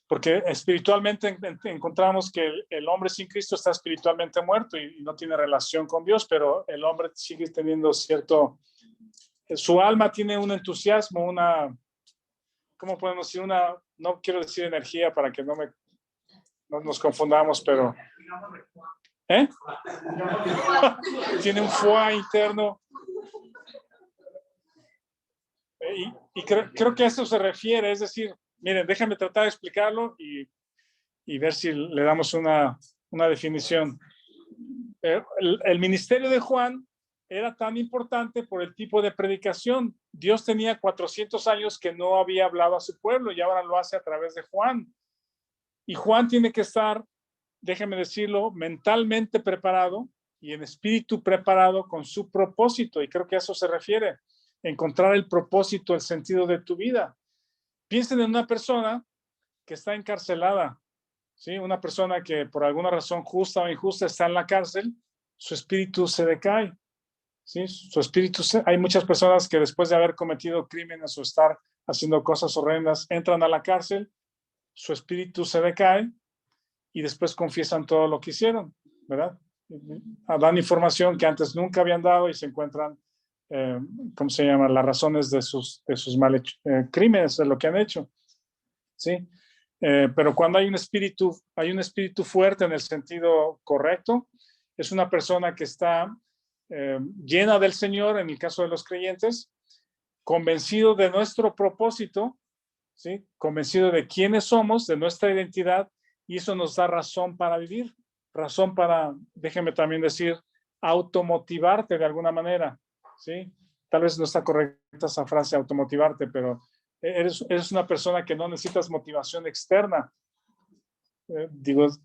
Porque espiritualmente encontramos que el hombre sin Cristo está espiritualmente muerto y no tiene relación con Dios, pero el hombre sigue teniendo su alma tiene un entusiasmo, ¿cómo podemos decir? No quiero decir energía para que no nos confundamos, pero ¿eh? Tiene un foie interno. Y creo que a eso se refiere, es decir, miren, déjenme tratar de explicarlo y ver si le damos una definición. El ministerio de Juan era tan importante por el tipo de predicación. Dios tenía 400 años que no había hablado a su pueblo y ahora lo hace a través de Juan. Y Juan tiene que estar, déjenme decirlo, mentalmente preparado y en espíritu preparado con su propósito. Y creo que a eso se refiere. Encontrar el propósito, el sentido de tu vida. Piensen en una persona que está encarcelada, ¿sí? Una persona que por alguna razón justa o injusta está en la cárcel, su espíritu se decae, ¿sí? Hay muchas personas que después de haber cometido crímenes o estar haciendo cosas horrendas, entran a la cárcel, su espíritu se decae y después confiesan todo lo que hicieron, ¿verdad? Dan información que antes nunca habían dado y se encuentran ¿cómo se llama? Las razones de sus crímenes, de lo que han hecho, ¿sí? Pero cuando hay un espíritu fuerte en el sentido correcto, es una persona que está llena del Señor, en el caso de los creyentes, convencido de nuestro propósito, ¿sí? Convencido de quiénes somos, de nuestra identidad, y eso nos da razón para vivir, razón para, déjenme también decir, automotivarte de alguna manera, ¿sí? Tal vez no está correcta esa frase, automotivarte, pero eres una persona que no necesitas motivación externa. Dios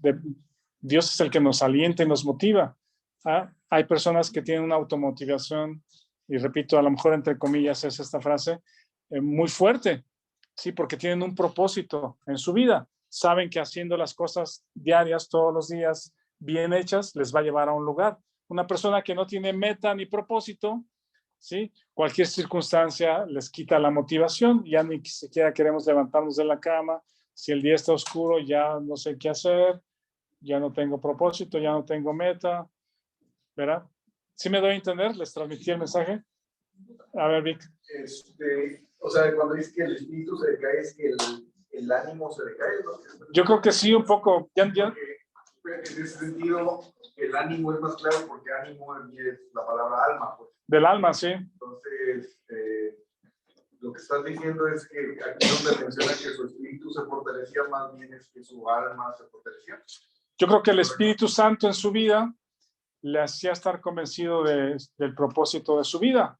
es el que nos alienta y nos motiva. Hay personas que tienen una automotivación, y repito, a lo mejor entre comillas es esta frase, muy fuerte, ¿sí? Porque tienen un propósito en su vida. Saben que haciendo las cosas diarias, todos los días, bien hechas, les va a llevar a un lugar. Una persona que no tiene meta ni propósito, ¿sí? Cualquier circunstancia les quita la motivación, ya ni siquiera queremos levantarnos de la cama, si el día está oscuro ya no sé qué hacer, ya no tengo propósito, ya no tengo meta, ¿verdad? ¿Sí me doy a entender? ¿Les transmití el mensaje? A ver, Vic. O sea, cuando dices que el espíritu se decae, es que el ánimo se decae, ¿no? Yo creo que sí, un poco. En ese sentido, el ánimo es más claro porque ánimo es la palabra alma. Pues. Del alma, sí. Entonces, lo que estás diciendo es que aquí donde menciona que su espíritu se fortalecía, más bien es que su alma se fortalecía. Yo creo que el Espíritu Santo en su vida le hacía estar convencido del propósito de su vida.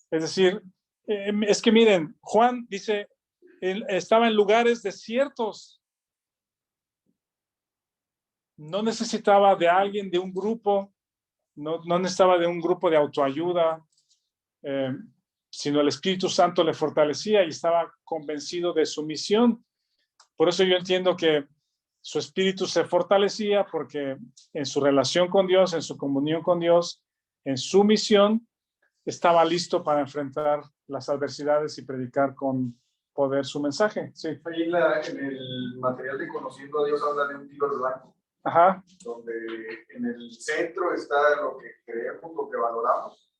Es decir, es que miren, Juan dice, él estaba en lugares desiertos. No necesitaba de alguien, de un grupo, no necesitaba de un grupo de autoayuda, sino el Espíritu Santo le fortalecía y estaba convencido de su misión. Por eso yo entiendo que su espíritu se fortalecía porque en su relación con Dios, en su comunión con Dios, en su misión, estaba listo para enfrentar las adversidades y predicar con poder su mensaje. Sí. Ahí en el material de Conociendo a Dios habla de un tiro al blanco. Ajá. Donde en el centro está lo que creemos, lo que valoramos,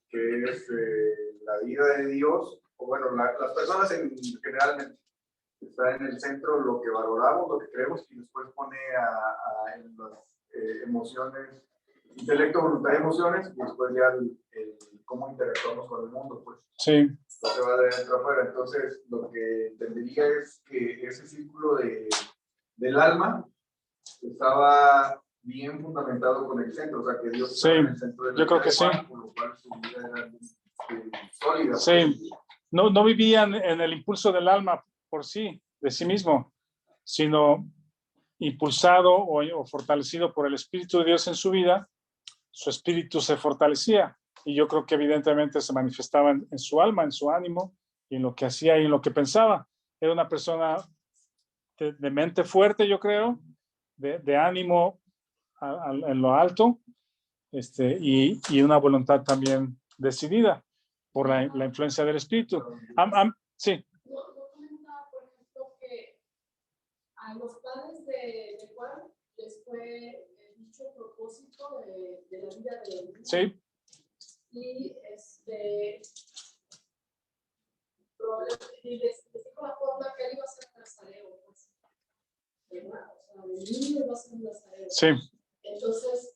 que es la vida de Dios, o bueno, las personas generalmente. Está en el centro lo que valoramos, lo que creemos, y después pone en las emociones, intelecto, voluntad y emociones, y después ya el cómo interactuamos con el mundo, pues. Sí. Lo que va de dentro afuera. Entonces, lo que entendería es que ese círculo del alma estaba bien fundamentado con el centro, o sea, que Dios estaba en el centro de la yo creo que sí. Por lo cual su vida era sólida. Sí. No vivían en el impulso del alma por sí, de sí mismo, sino impulsado o fortalecido por el Espíritu de Dios en su vida, su espíritu se fortalecía y yo creo que evidentemente se manifestaba en su alma, en su ánimo y en lo que hacía y en lo que pensaba. Era una persona de mente fuerte, yo creo, de ánimo en lo alto, y una voluntad también decidida por la influencia del Espíritu. Sí. A los padres de Juan les fue dicho el propósito de la vida de él. Sí. Y y les dijo la forma que él iba a ser nazareo, pues, ¿verdad? O sea, el niño iba a ser un nazareo. Sí, Entonces,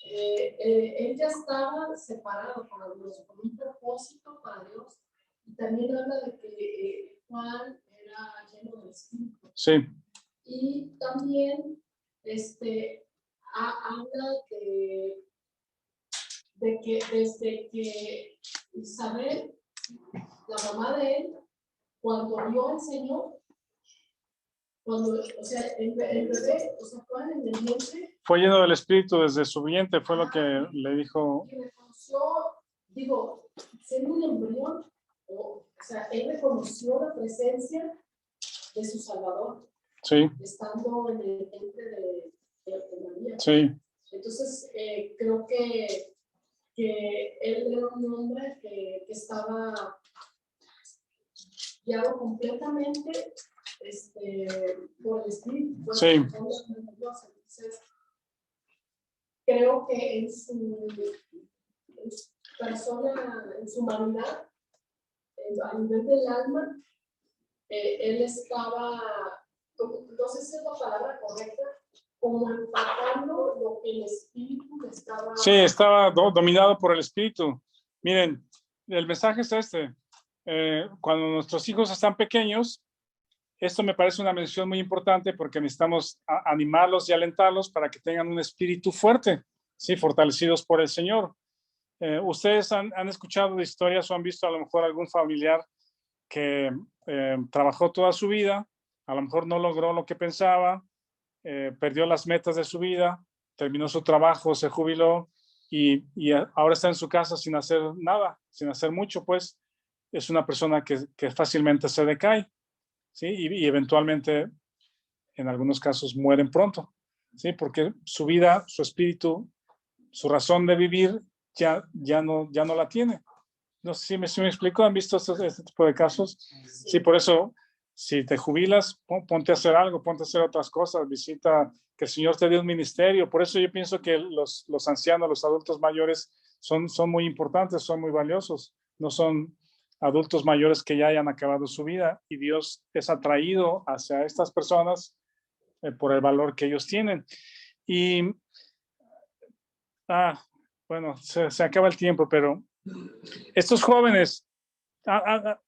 él ya estaba separado para Dios, con un propósito para Dios. Y también habla de que Juan era lleno del Espíritu. sí, Y también habla de que desde que Isabel, la mamá de él, cuando vio al Señor, o sea, el bebé, o sea, Juan en el vientre, fue lleno del Espíritu desde su vientre, fue lo que le dijo. que reconoció, digo, siendo un embrión, o sea, él reconoció la presencia de su Salvador, Sí, estando en el vientre de María. sí, Entonces, creo que él era un hombre que estaba guiado completamente por el Espíritu. Pues, sí. entonces, creo que en su persona, en su humanidad, a nivel del alma, él estaba, no sé si es la palabra correcta, como empatando lo que el Espíritu estaba. Sí, estaba dominado por el Espíritu. Miren, el mensaje es este. Cuando nuestros hijos están pequeños, esto me parece una mención muy importante porque necesitamos animarlos y alentarlos para que tengan un espíritu fuerte, ¿sí? Fortalecidos por el Señor. Ustedes han escuchado de historias o han visto a lo mejor algún familiar que trabajó toda su vida, a lo mejor no logró lo que pensaba, perdió las metas de su vida, terminó su trabajo, se jubiló y ahora está en su casa sin hacer nada, sin hacer mucho, pues es una persona que fácilmente se decae, ¿sí? Y eventualmente, en algunos casos, mueren pronto, ¿sí? Porque su vida, su espíritu, su razón de vivir ya no la tiene. No sé si me explico, ¿han visto este tipo de casos? Sí, por eso, si te jubilas, ponte a hacer algo, ponte a hacer otras cosas, visita, que el Señor te dé un ministerio. Por eso yo pienso que los ancianos, los adultos mayores son muy importantes, son muy valiosos. No son adultos mayores que ya hayan acabado su vida y Dios es atraído hacia estas personas por el valor que ellos tienen. Y, bueno, se acaba el tiempo, pero estos jóvenes,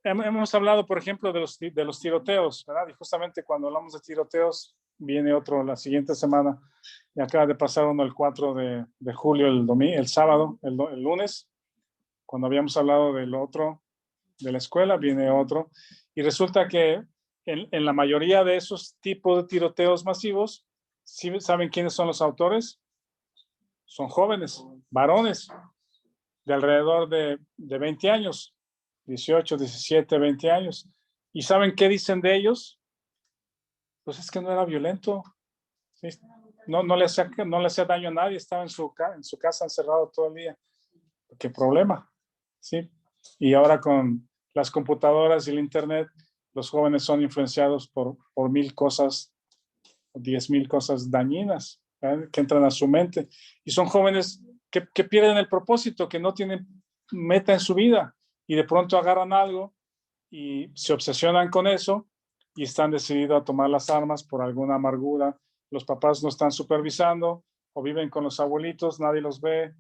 hemos hablado, por ejemplo, de los tiroteos, ¿verdad? Y justamente cuando hablamos de tiroteos, viene otro la siguiente semana, y acaba de pasar uno el 4 de julio, el sábado, el lunes, cuando habíamos hablado del otro, de la escuela, viene otro, y resulta que en la mayoría de esos tipos de tiroteos masivos, ¿sí saben quiénes son los autores? Son jóvenes, varones, de alrededor de 20 años, 18, 17, 20 años. ¿Y saben qué dicen de ellos? Pues es que no era violento, ¿sí? No le hacía daño a nadie, estaba en su casa encerrado todo el día. ¿Qué problema? ¿Sí? Y ahora con las computadoras y el internet, los jóvenes son influenciados por 1000 cosas, 10,000 cosas dañinas, ¿verdad? Que entran a su mente. Y son jóvenes que pierden el propósito, que no tienen meta en su vida y de pronto agarran algo y se obsesionan con eso y están decididos a tomar las armas por alguna amargura. Los papás no están supervisando o viven con los abuelitos, nadie los ve,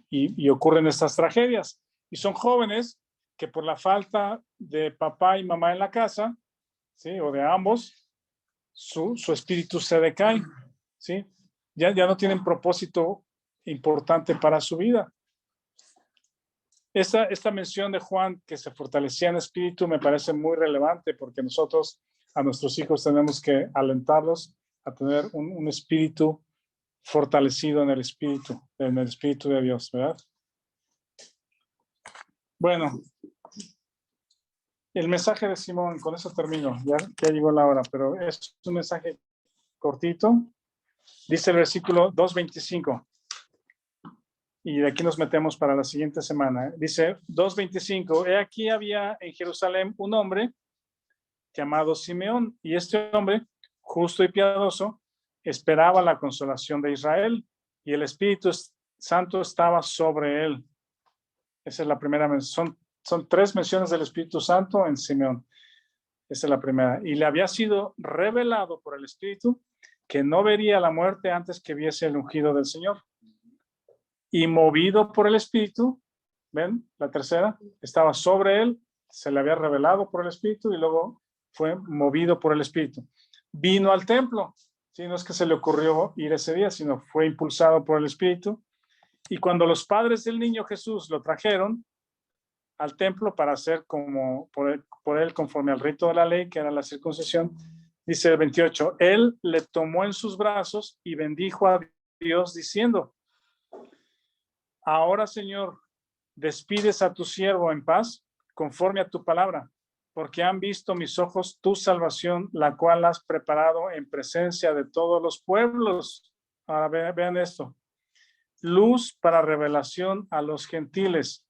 y ocurren estas tragedias. Y son jóvenes que por la falta de papá y mamá en la casa, ¿sí? O de ambos, su espíritu se decae, ¿sí? Ya no tienen propósito importante para su vida. Esta mención de Juan, que se fortalecía en espíritu, me parece muy relevante porque nosotros a nuestros hijos tenemos que alentarlos a tener un espíritu fortalecido en el espíritu de Dios, ¿verdad? Bueno, el mensaje de Simón, con eso termino, ya llegó la hora, pero es un mensaje cortito. Dice el versículo 2:25. Y de aquí nos metemos para la siguiente semana. Dice 2:25, he aquí había en Jerusalén un hombre llamado Simeón, y este hombre, justo y piadoso, esperaba la consolación de Israel, y el Espíritu Santo estaba sobre él. Esa es la primera mención. son 3 menciones del Espíritu Santo en Simeón. Esa es la primera. Y le había sido revelado por el Espíritu que no vería la muerte antes que viese el ungido del Señor. Y movido por el Espíritu, ¿ven? La tercera, estaba sobre él, se le había revelado por el Espíritu y luego fue movido por el Espíritu. Vino al templo, ¿sí? No es que se le ocurrió ir ese día, sino fue impulsado por el Espíritu. Y cuando los padres del niño Jesús lo trajeron al templo para hacer como por él conforme al rito de la ley, que era la circuncisión, dice el 28, él le tomó en sus brazos y bendijo a Dios diciendo, ahora, Señor, despides a tu siervo en paz, conforme a tu palabra, porque han visto mis ojos tu salvación, la cual has preparado en presencia de todos los pueblos. Ahora vean esto. Luz para revelación a los gentiles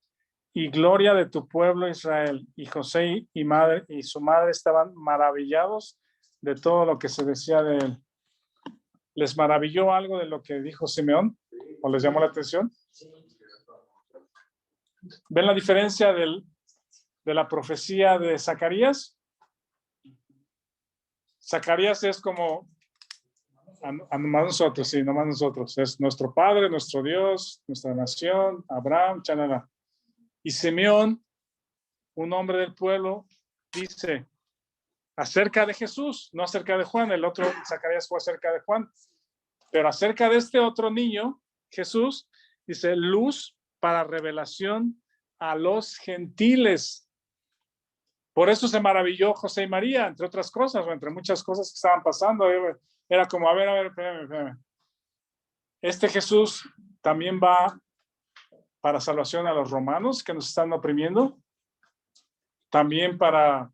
y gloria de tu pueblo Israel. Y José y su madre estaban maravillados de todo lo que se decía de él. ¿Les maravilló algo de lo que dijo Simeón? ¿O les llamó la atención? ¿Ven la diferencia de la profecía de Zacarías? Zacarías es como a nosotros, sí, nomás nosotros. Es nuestro Padre, nuestro Dios, nuestra nación, Abraham, chalala. Y Simeón, un hombre del pueblo, dice acerca de Jesús, no acerca de Juan. El otro, Zacarías, fue acerca de Juan. Pero acerca de este otro niño, Jesús, dice luz para revelación a los gentiles. Por eso se maravilló José y María, entre otras cosas, o entre muchas cosas que estaban pasando. Era como, a ver, espérame. Este Jesús también va para salvación a los romanos que nos están oprimiendo. También para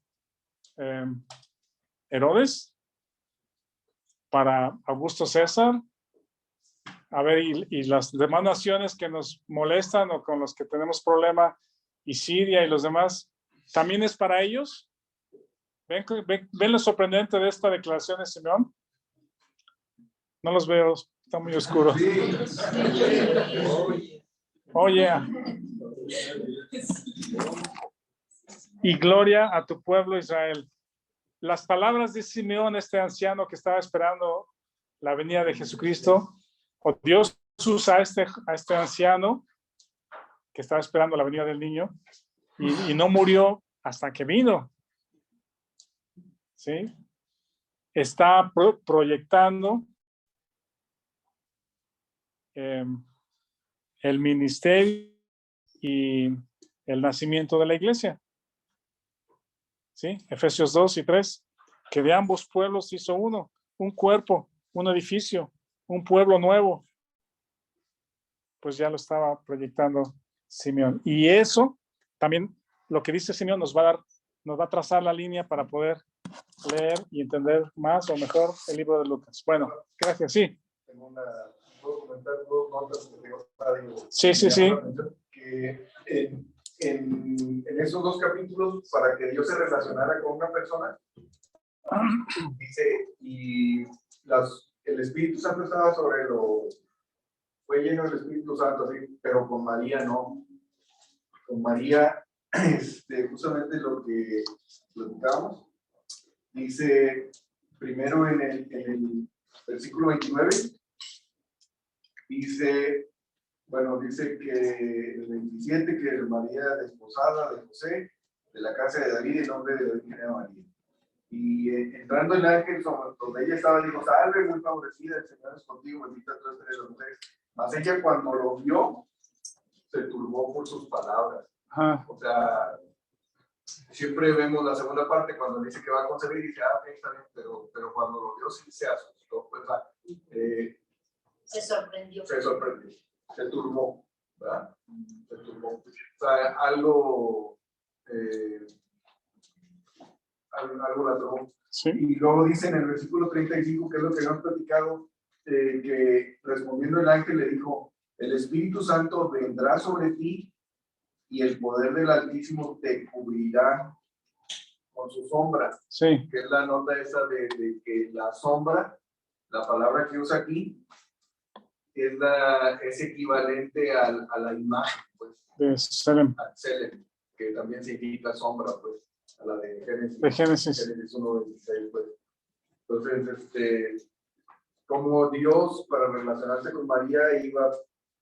Herodes, para Augusto César. A ver, y las demás naciones que nos molestan o con los que tenemos problema, y Siria y los demás, ¿también es para ellos? ¿Ven lo sorprendente de esta declaración de Simeón? No los veo, está muy oscuro. Oh, yeah. Y gloria a tu pueblo Israel. Las palabras de Simeón, este anciano que estaba esperando la venida de Jesucristo, o Dios usa a este anciano que estaba esperando la venida del niño y no murió hasta que vino. ¿Sí? Está proyectando el ministerio y el nacimiento de la iglesia. ¿Sí? Efesios 2 y 3, que de ambos pueblos hizo uno, un cuerpo, un edificio, un pueblo nuevo. Pues ya lo estaba proyectando Simeón. Y eso, también lo que dice Simeón nos va a trazar la línea para poder leer y entender más o mejor el libro de Lucas. Bueno, gracias, sí. ¿Puedo comentar 2 notas que tengo para Sí. Que en esos 2 capítulos, para que Dios se relacionara con una persona, dice, y el Espíritu Santo estaba sobre fue lleno del Espíritu Santo, así, pero con María no. Con María, justamente lo que platicamos, dice primero en el versículo 29, dice que el 27, que María desposada de José, de la casa de David, en nombre de la Virgen María. Y entrando el ángel donde ella estaba, dijo, salve, muy favorecida, el Señor es contigo, bendita tú entre las mujeres. Mas ella cuando lo vio, se turbó por sus palabras. Ajá. O sea, siempre vemos la segunda parte cuando dice que va a concebir y dice, está bien, pero cuando lo vio sí se asustó, pues, se sorprendió. Se turbó, ¿verdad? Se turbó. O sea, algo la turbó. Sí. Y luego dice en el versículo 35, que es lo que hemos platicado, que respondiendo el ángel le dijo, el Espíritu Santo vendrá sobre ti y el poder del Altísimo te cubrirá con su sombra. Sí. Que es la nota esa de que la sombra, la palabra que usa aquí, es equivalente a la imagen, pues. De Selem. Selem. que también significa sombra, pues, a la de Génesis. De Génesis. Génesis 1:26, pues. Entonces, como Dios, para relacionarse con María, iba a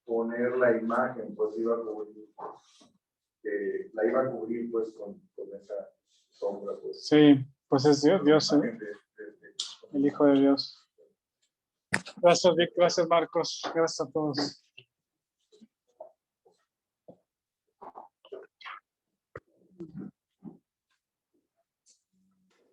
poner la imagen, pues iba a cubrir, la iba a cubrir, pues, con esa sombra, pues. Sí, pues es Dios, el Hijo de Dios. Gracias, Vic. Gracias, Marcos. Gracias a todos.